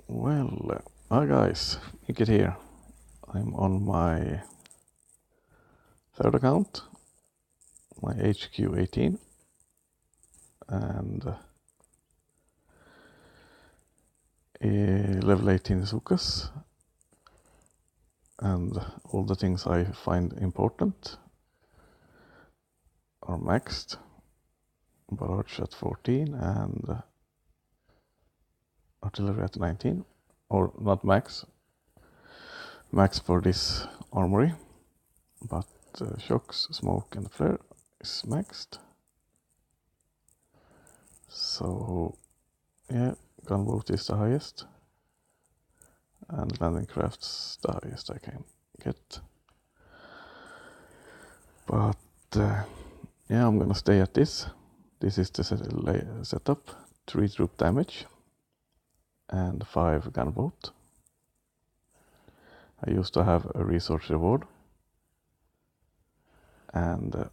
Well, hi guys, Mikit here. I'm on my third account, my hq18, and level 18 Sukas, and all the things I find important are maxed. Barrage at 14 and artillery at 19, or not max for this armory, but shocks, smoke and flare is maxed. So yeah, gunboat is the highest, and landing craft's the highest I can get. But yeah, I'm gonna stay at this. This is the setup: 3 troop damage and 5 gunboat. I used to have a resource reward, and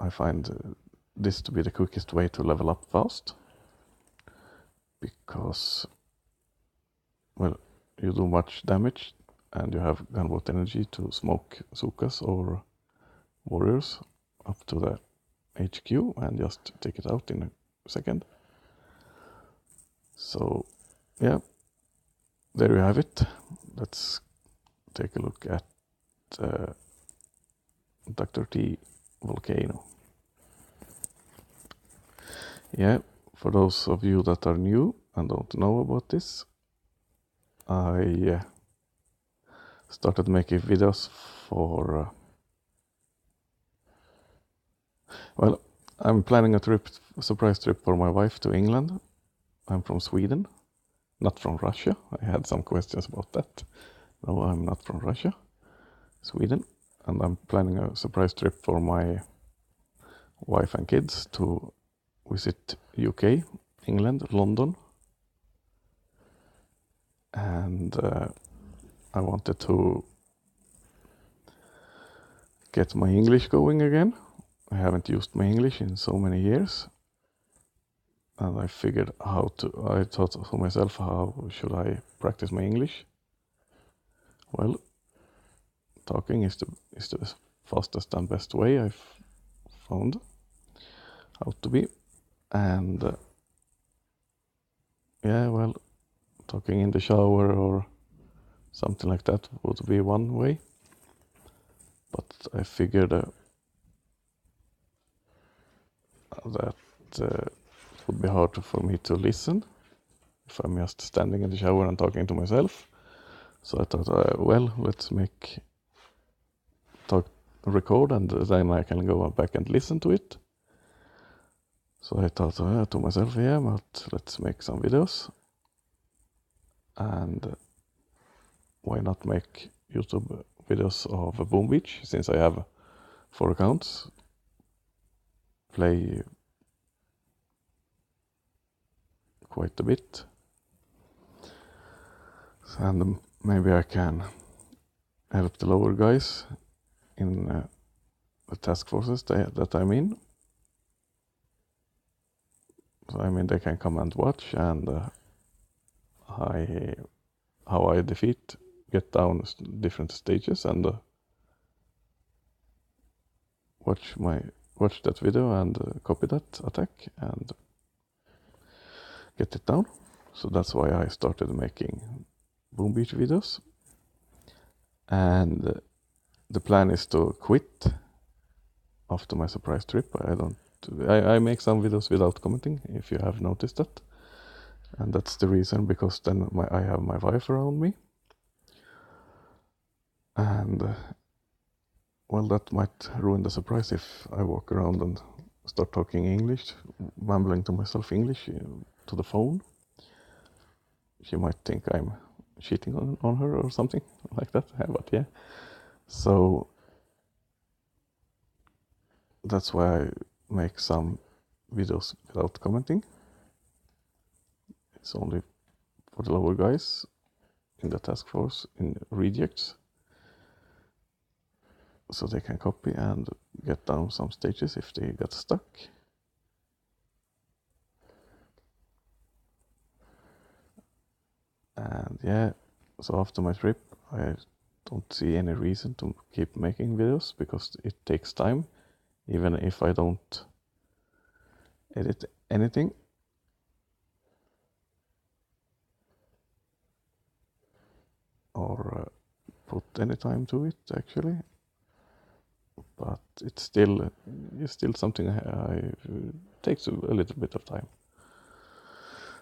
I find this to be the quickest way to level up fast, because, well, you do much damage and you have gunboat energy to smoke Sukas or warriors up to the HQ and just take it out in a second. So yeah, there you have it. Let's take a look at DrT volcano. Yeah, for those of you that are new and don't know about this, I started making videos for well, I'm planning a surprise trip for my wife to England. I'm from Sweden, not from Russia. I had some questions about that. No, I'm not from Russia, Sweden, and I'm planning a surprise trip for my wife and kids to visit UK, England, London, and I wanted to get my English going again. I haven't used my English in so many years, and I figured I thought to myself, how should I practice my English? Well, talking is the fastest and best way I've found out to be, and yeah, well, talking in the shower or something like that would be one way, but I figured that it would be hard for me to listen if I'm just standing in the shower and talking to myself. So I thought, well, let's record, and then I can go back and listen to it. So I thought to myself, yeah, but let's make some videos, and why not make YouTube videos of Boom Beach, since I have 4 accounts, play quite a bit, and maybe I can help the lower guys in the task forces that I'm in. So I mean, they can come and watch, and how I get down different stages, and watch that video and copy that attack and get it down. So that's why I started making Boom Beach videos, and the plan is to quit after my surprise trip. I make some videos without commenting, if you have noticed that, and that's the reason, because then I have my wife around me, and well, that might ruin the surprise if I walk around and start talking English, mumbling to myself English to the phone. She might think I'm cheating on her or something like that. But yeah, so that's why I make some videos without commenting. It's only for the lower guys in the task force in rejects, so they can copy and get down some stages if they get stuck. And yeah, so after my trip, I don't see any reason to keep making videos because it takes time, even if I don't edit anything. Or put any time to it, actually. But it's still something I takes a little bit of time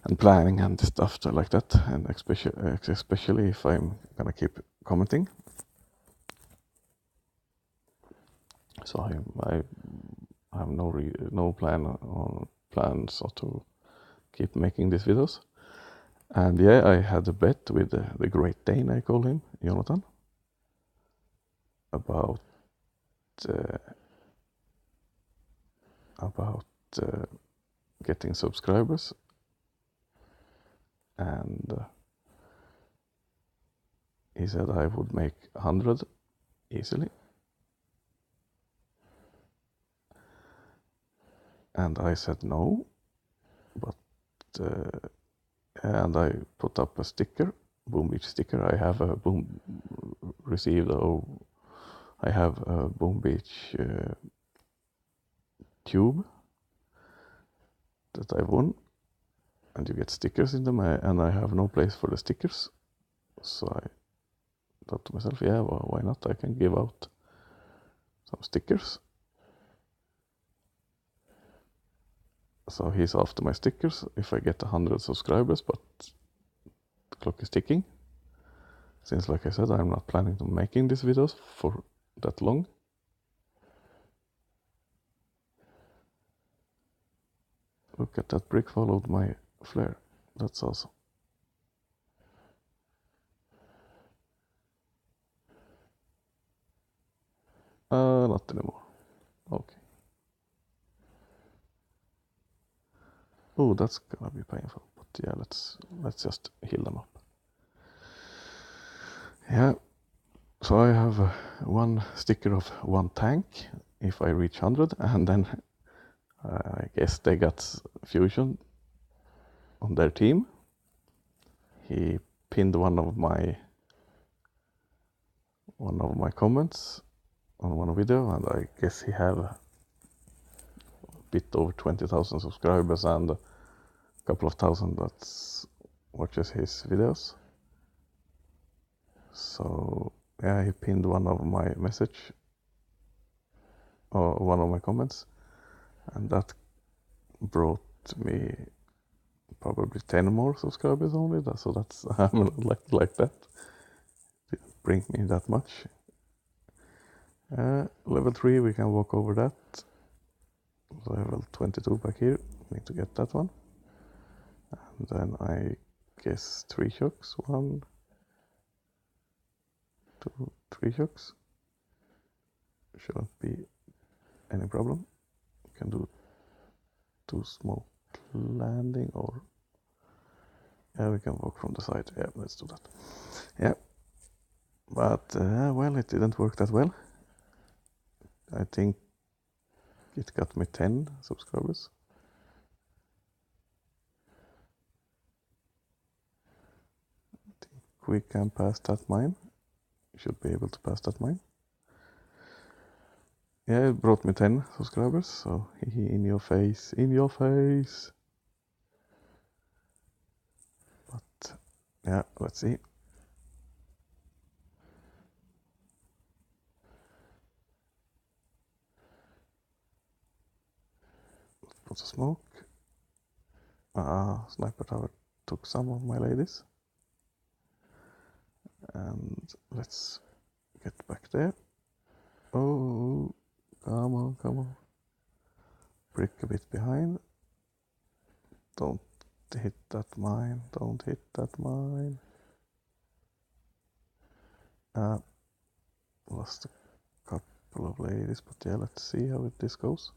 and planning and stuff like that, and especially if I'm gonna keep commenting. So I have no plans to keep making these videos. And yeah, I had a bet with the Great Dane, I call him, Jonathan, about getting subscribers, and he said I would make 100 easily. And I said no, but and I put up a sticker, Boom Beach sticker. I have a I have a Boom Beach tube that I won, and you get stickers in them, and I have no place for the stickers, so I thought to myself, yeah, well, why not? I can give out some stickers. So he's after my stickers if I get 100 subscribers, but the clock is ticking. Since, like I said, I'm not planning to making these videos for that long. Look at that, brick followed my flare. That's awesome. Not anymore. Okay. Oh, that's gonna be painful. But yeah, let's just heal them up. Yeah. So I have one sticker of one tank if I reach 100, and then I guess they got Fusion on their team. He pinned one of my comments on one video, and I guess he have a bit over 20,000 subscribers and a couple of thousand that watches his videos. So yeah, he pinned one of my one of my comments, and that brought me probably 10 more subscribers only. So that's I'm like that. Didn't bring me that much. Level 3, we can walk over that. Level 22 back here. Need to get that one. And then I guess 3 shocks. 1, 2, 3 shocks. Shouldn't be any problem. You can do 2 smoke landing, or yeah, we can walk from the side. Yeah, let's do that. Yeah, but well, it didn't work that well. I think it got me 10 subscribers. I think we can pass that mine. Should be able to pass that mine. Yeah, it brought me 10 subscribers, so in your face. But yeah, let's see. Let's put a smoke. Sniper tower took some of my ladies. And let's get back there. Oh, come on. Brick a bit behind. Don't hit that mine. Lost a couple of ladies, but yeah, let's see how this goes.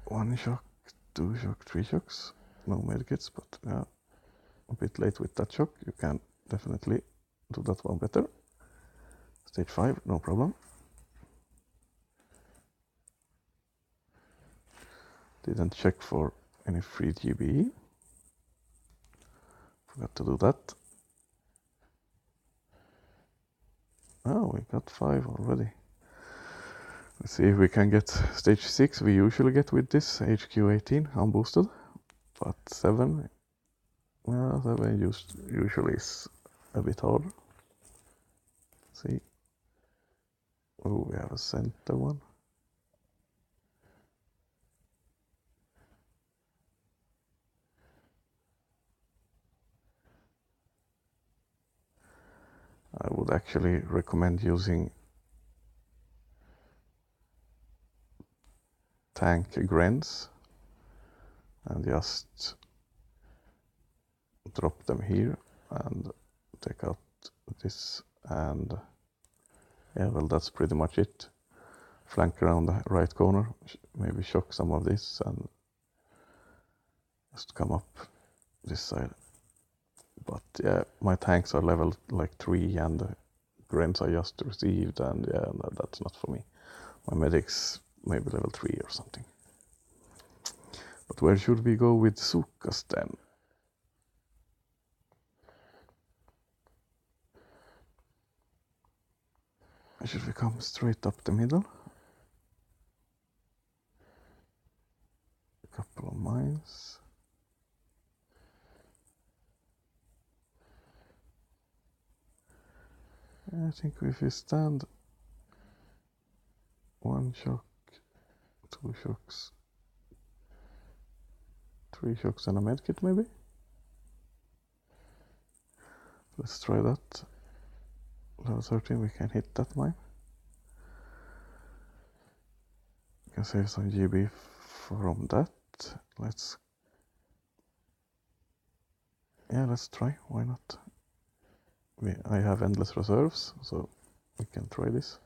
One shock, 2 shock, 3 shocks. No medkits, but yeah, a bit late with that shock. You can definitely do that one better. Stage 5, no problem. Didn't check for any free GB. Forgot to do that. Oh, we got 5 already. Let's see if we can get stage 6. We usually get with this hq18 unboosted, but 7, well, 7 usually is a bit harder. See, oh, we have a center one. I would actually recommend using tank grens and just drop them here and take out this, and yeah, well, that's pretty much it. Flank around the right corner, maybe shock some of this and just come up this side. But yeah, my tanks are level like 3 and the grens I just received, and yeah, that's not for me. My medics maybe level 3 or something. But where should we go with Sukas then? Should we come straight up the middle? A couple of mines. I think if we stand 1 shock, 2 shocks, 3 shocks and a medkit maybe? Let's try that. Level 13, we can hit that mine. We can save some GB from that. Let's try, why not? I have endless reserves, so we can try this.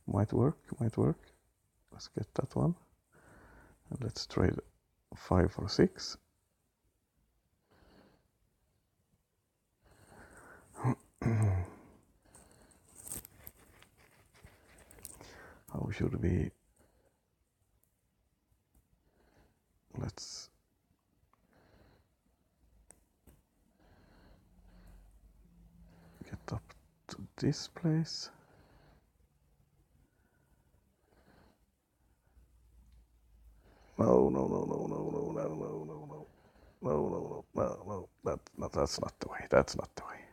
Might work, might work. Let's get that one. And let's trade 5 for 6. How should we? Let's get up to this place. No, that's not the way. That's not the way.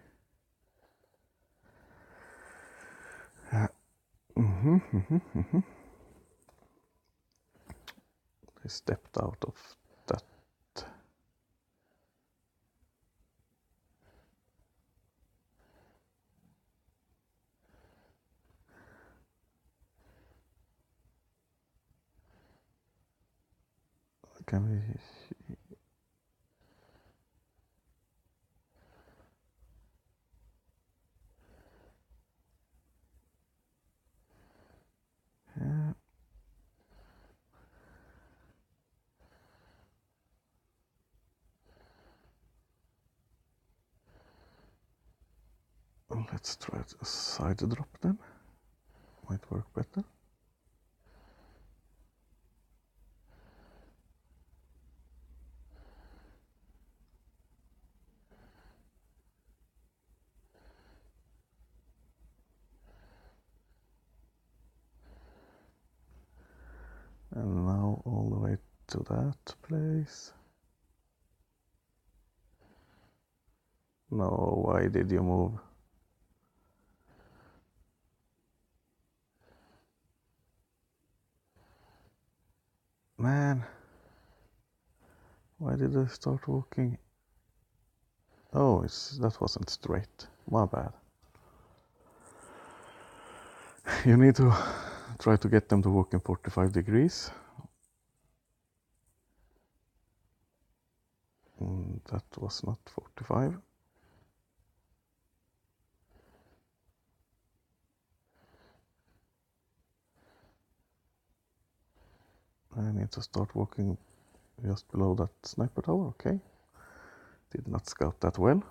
They stepped out of that. Can we? Yeah. Let's try a side drop then. Might work better. And now all the way to that place. No, why did you move? Man, why did I start walking? Oh, that wasn't straight. My bad. You need to try to get them to walk in 45 degrees. That was not 45. I need to start walking just below that sniper tower. Okay. Did not scout that well.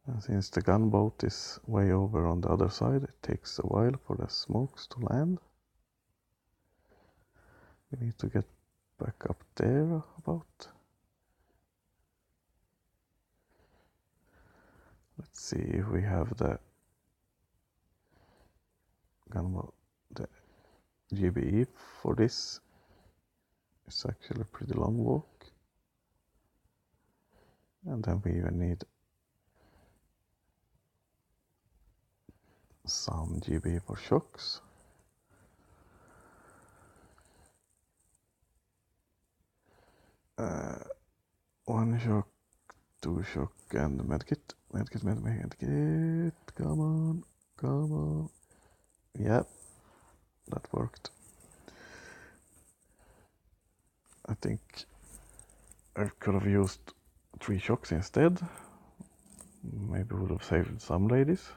And since the gunboat is way over on the other side, it takes a while for the smokes to land. We need to get back up there about. Let's see if we have the gunboat, the GBE for this. It's actually a pretty long walk. And then we even need some GB for shocks. One shock, two shock, and medkit. Medkit. Come on, come on. Yep, that worked. I think I could have used 3 shocks instead. Maybe would have saved some ladies.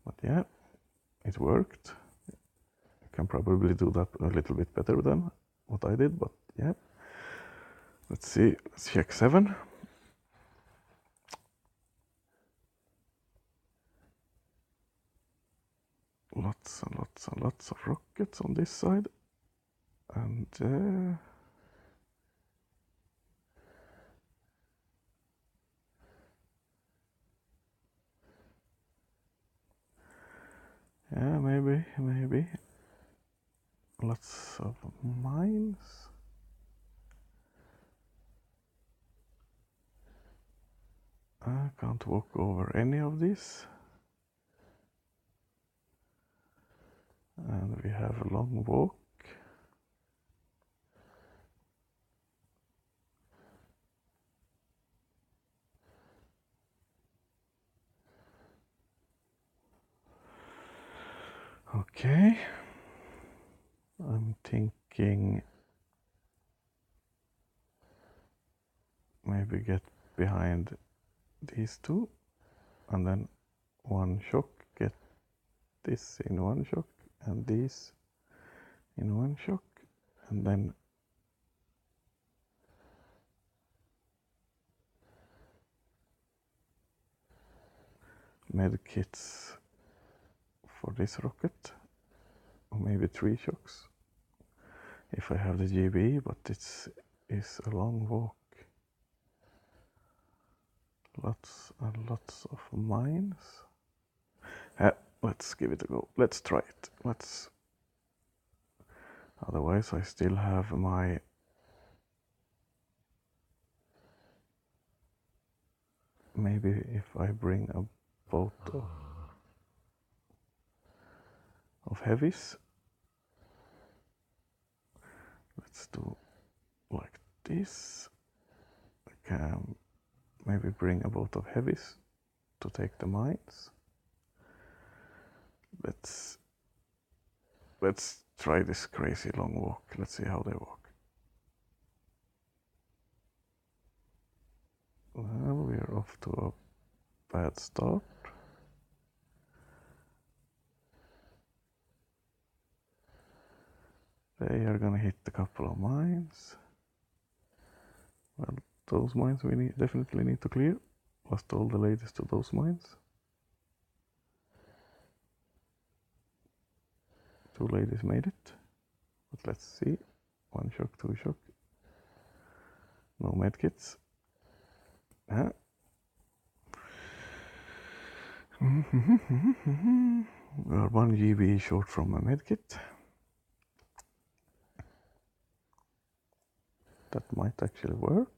But yeah, it worked. I can probably do that a little bit better than what I did, but yeah. Let's see, let's check 7. Lots and lots and lots of rockets on this side. And yeah, maybe. Lots of mines. I can't walk over any of these. And we have a long walk. Okay. I'm thinking maybe get behind these two and then one shock, get this in one shock and these in one shock, and then med kits for this rocket, or maybe 3 shocks if I have the GB, but it's a long walk. Lots and lots of mines. Let's give it a go. Let's try it. Otherwise I still have my maybe if I bring a boat of heavies. Let's do like this. I can maybe bring a boat of heavies to take the mines. Let's try this crazy long walk. Let's see how they walk. Well, we're off to a bad start. They are gonna hit a couple of mines. Well, those mines we definitely need to clear. Lost all the ladies to those mines. 2 ladies made it. But let's see. 1 shock, 2 shock. No medkits. Yeah. We are 1 GB short from a medkit. That might actually work.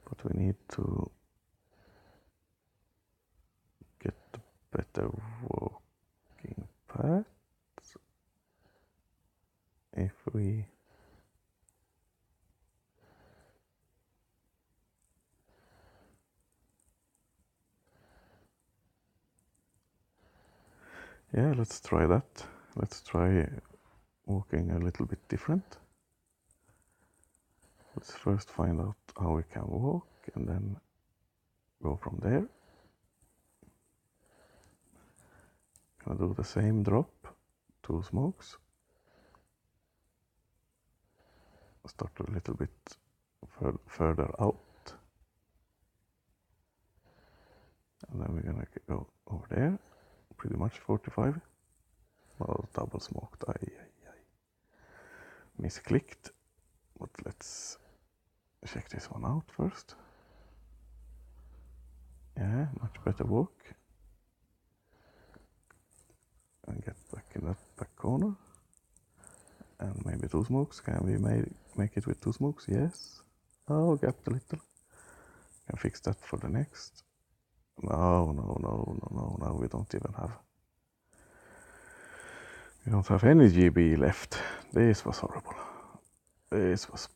But we need to get better walking paths. If we yeah, let's try that. Let's try walking a little bit different. Let's first find out how we can walk and then go from there. Gonna do the same drop, 2 smokes, start a little bit further out. And then we're gonna go over there, pretty much 45. Well, double smoked, misclicked. But let's check this one out first. Yeah, much better walk. And get back in that back corner. And maybe 2 smokes. Can we make it with 2 smokes? Yes. Oh, gapped a little. Can fix that for the next. No, we don't even have. We don't have any GB left. This was horrible. This was.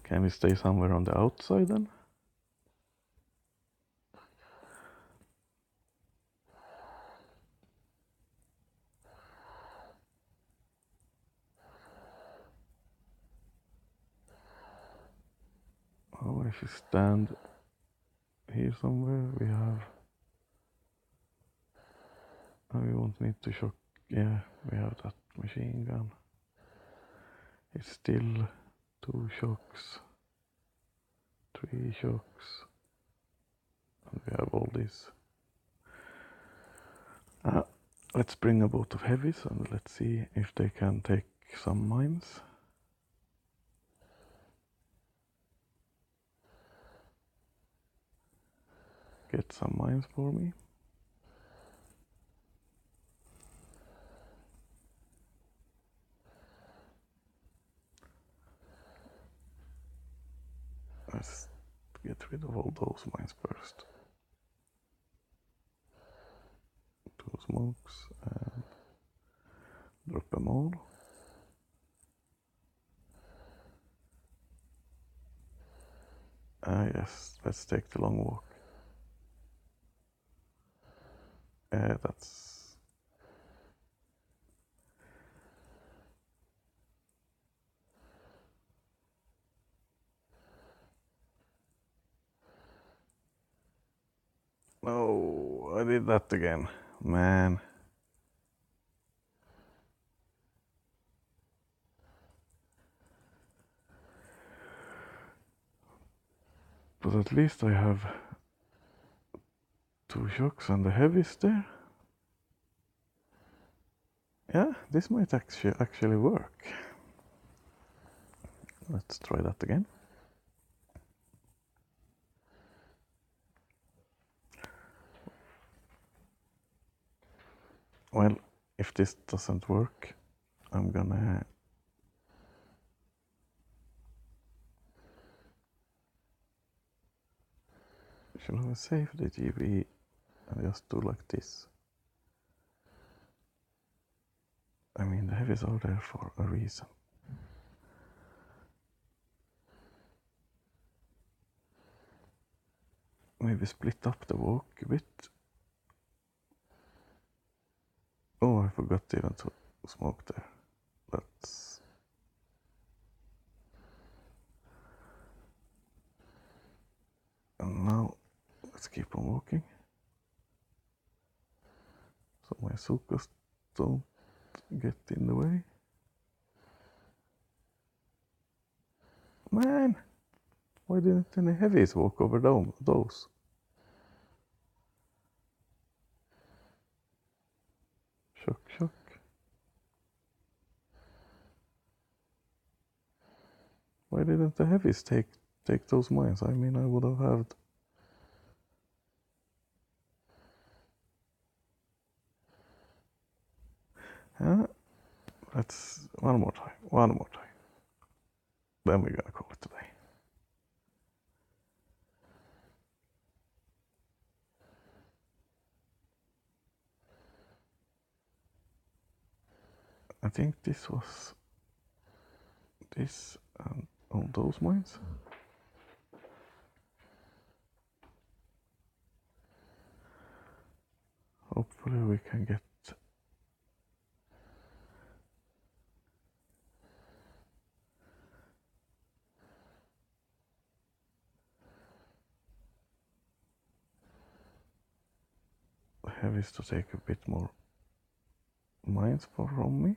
Can we stay somewhere on the outside then? Oh, if you stand here somewhere, we have. Oh, we won't need to shock. Yeah, we have that machine gun. It's still 2 shocks, 3 shocks, and we have all this. Let's bring a boat of heavies and let's see if they can take some mines. Get some mines for me. Let's get rid of all those mines first. 2 smokes and drop them all. Yes, let's take the long walk. That's. No, I did that again, man. But at least I have 2 shocks and the heavies there. Yeah, this might actually work. Let's try that again. Well, if this doesn't work, I'm gonna shall I save the GB and just do like this? I mean, the heavies are there for a reason. Maybe split up the walk a bit. Oh, I forgot even to smoke there. That's. And now let's keep on walking. So my sukas don't get in the way. Man, why didn't any heavies walk over those? Shock. Why didn't the heavies take those mines? I mean, I would have had. Let's one more time. Then we're gonna call it today. I think this was this and all those mines. Hopefully we can get. Heavies to take a bit more mines for me.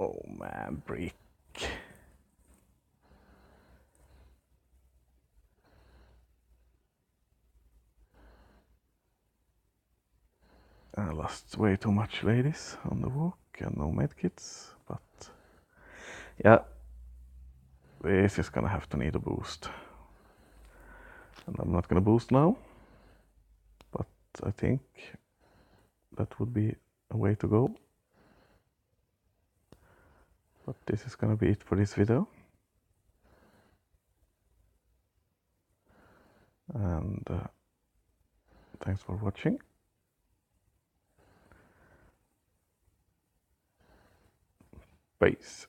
Oh man, brick. I lost way too much ladies on the walk and no medkits, but yeah, this is gonna have to need a boost. And I'm not gonna boost now, but I think that would be a way to go. But this is gonna be it for this video. And thanks for watching. Peace.